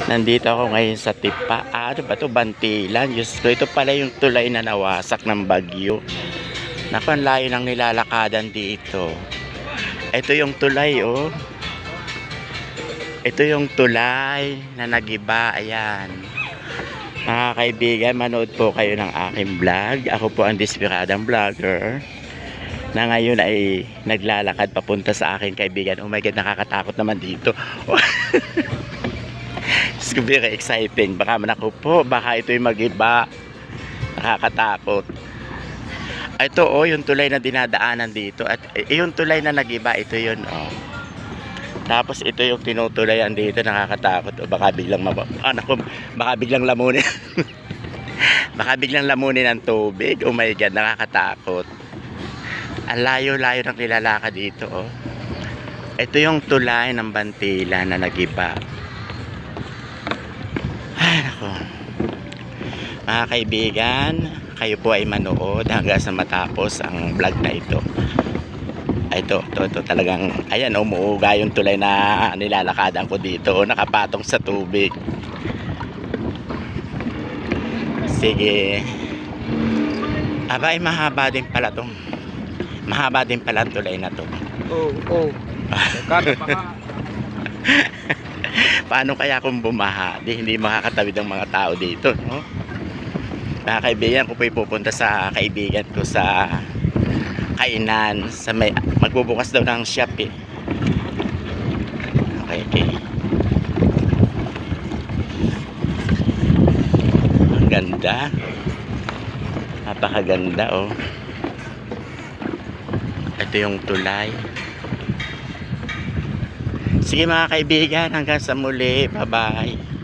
Nandito ako ngayon sa Tipa. Ano ba ito? Bantilan. Diyos ko, ito pala yung tulay na nawasak ng bagyo. Naku, ang layo ng nilalakadan dito. Ito yung tulay, oh. Ito yung tulay na nagiba. Ayan. Mga kaibigan, manood po kayo ng aking vlog. Ako po ang Desperadang Vlogger na ngayon ay naglalakad papunta sa aking kaibigan. Oh my God, nakakatakot naman dito. It's very exciting. Baka manako po, baka ito'y mag-iba. Nakakatakot. Ito oh, yung tulay na dinadaanan dito. At yung tulay na nag-iba, ito yun oh. Tapos ito yung tinutulayan dito, nakakatakot. O baka biglang naku, baka biglang lamunin. Baka biglang lamunin ng tubig. Oh my God, nakakatakot. Ang layo-layo ng nilalakad dito oh. Ito yung tulay ng Bantilan na nag-iba. Ay, naku. Mga kaibigan, kayo po ay manood hanggang sa matapos ang vlog na ito. Ito talagang, ayan, umuuga yung tulay na nilalakadan ko dito. Nakapatong sa tubig. Sige. Aba, ay mahaba din pala tong. Mahaba din pala ang tulay na to. Oo. Paano kaya kung bumaha? Hindi makakatawid ang mga tao dito, no? Mga kaibigan, ko po'y pupunta sa kaibigan ko sa kainan. Sa may, magbubukas daw ng shop eh. Okay. Ang ganda. Napakaganda, oh. Ito yung tulay. Sige mga kaibigan, hanggang sa muli. Bye-bye.